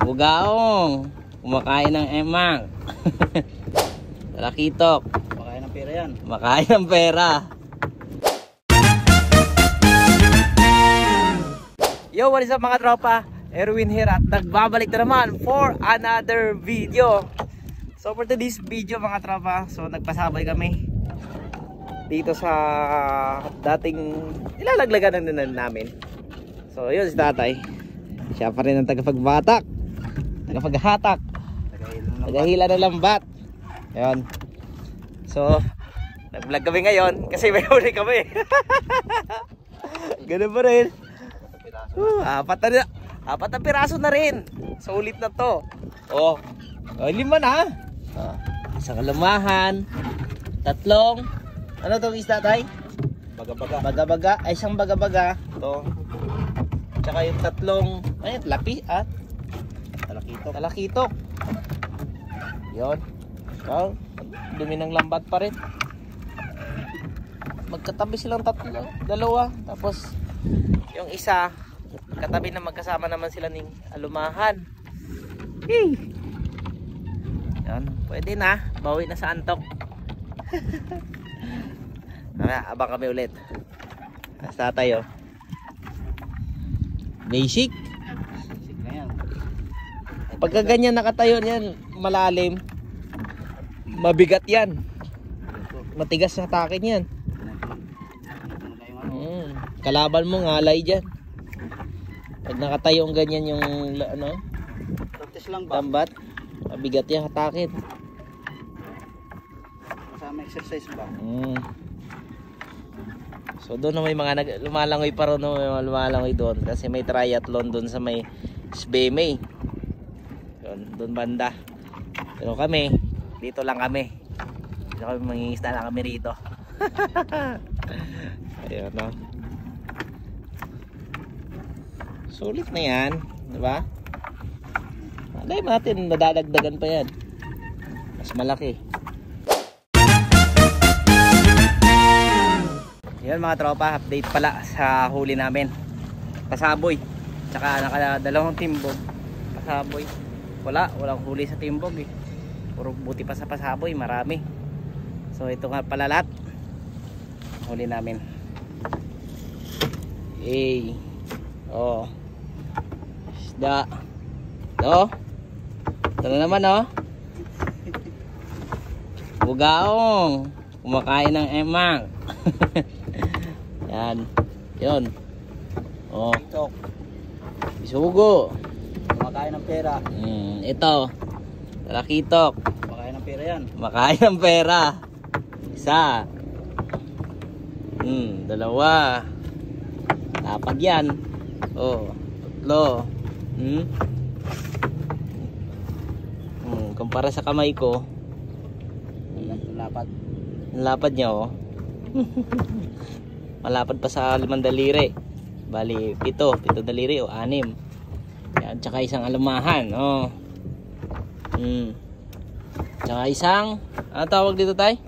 Bugaong. Kumakain ng emang. Talakitok. Makain ng pera yan. Makain ng pera. Yo, what is up mga tropa? Erwin here at nagbabalik na naman for another video. So for today's video mga tropa, so nagpasabay kami dito sa dating ilalaglagan ng namin. So yun si tatay. Siya pa rin ang tagapagbatak, tagapaghatak, tagahila ng lambat. Ayun. So nag-vlog kami ngayon kasi may huli kami. Ganun pa rin. Apat na piraso na rin. Sulit na to. Oh, 5 na. Isang kalumahan, tatlong, ano tong isda tay? Baga-baga. Baga-baga, ay isang baga-baga. To. Tsaka yung tatlong, ay lapi at Talakitok. talakitok. Yon. Oh, dumi ng lambat pa rin. Magkatabi silang tatlo, dalawa. Tapos yung isa katabi na magkasama naman sila ng alumahan. Hey. Yan, pwede na. Bawi na sa antok. Abang kami ulit. Basta tayo. Basic. Basic na yan. Pagka ganyan nakatayo yan, malalim, mabigat yan. Matigas sa takin yan. Kalaban mo ngalay dyan. Pag nakatayo ang ganyan yung ano, Practice lang ba? lambat, mabigat yan hatakin. Kasama exercise ba? So doon na may mga lumalangoy pa rin, no? May mga lumalangoy doon kasi may triathlon doon sa may SBMA. Doon banda. Pero kami, dito lang kami. Dito kami, mangingisda lang kami rito. Ayun, no? Sulit na yan, di ba? Malay natin, nadadagdagan pa yan. Mas malaki. Yan mga tropa, update pala sa huli namin. Pasaboy. Tsaka nakadalawang timbog. Pasaboy. Walang huli sa timbog eh. Puro buti pa sa pasaboy, marami. So ito nga pala lahat. Huli namin. Eh. Oh. Isda. Ito. Ito na naman oh. Bugaong. Kumakain ng emang. Yan. Yun. Oh. TikTok. Isugo. Makain ng pera. Ito. Talakitok. Makain ng pera yan. Makain ng pera. Isa. Dalawa. Lapad yan. Oh. Tatlo. Kumpara sa kamay ko. Lapad. Ang lapad niya oh. Malapad pa sa 5 daliri. Bali 7 daliri o 6. Yan, tsaka isang alumahan oh. Tsaka isang, ano tawag dito tay?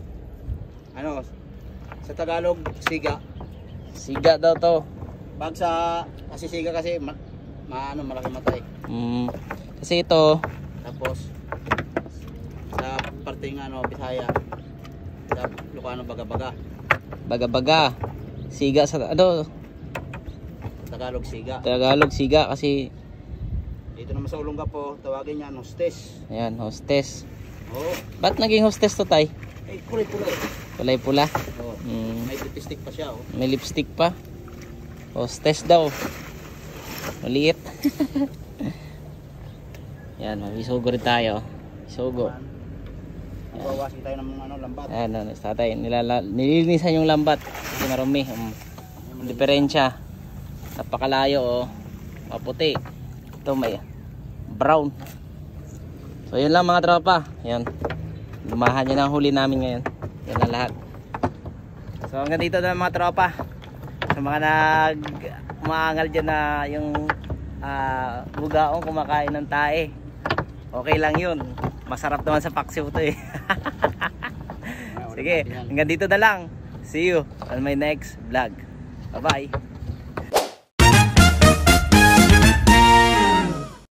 Ano? Sa Tagalog, siga. Siga daw to. Pag sa kasi siga kasi malaki matay. Kasi ito, Tapos sa parteng Bisaya, sa Ilocano baga-baga. baga-baga. Siga sa ano? Tagalog siga. Tagalog siga kasi Dito naman sa Olongapo, tawagin niya hostes. ayan, hostess. Oo. Ba't naging hostess to tay? Ay, kulay-pula eh. Kulay pula. Oo. May lipstick pa siya oh. May lipstick pa. Hostess daw. Maliit. Yan, mag-isugo rin tayo. Isugo. Nagwawasin tayo ng lambat. Ayan, tatay. Nililinisan yung lambat. Kasi marumi. Diferensya. Napakalayo oh. Maputi. Ito may brown. So yun lang mga tropa. Yan. Lumahan yun ang huli namin ngayon. Yan ang lahat. So hanggang dito na mga tropa. Sa mga umaangal dyan na yung bugaong kumakain ng tae, okay lang yun. Masarap naman sa paksiw to eh. Sige, hanggang dito na lang. See you on my next vlog. Bye bye.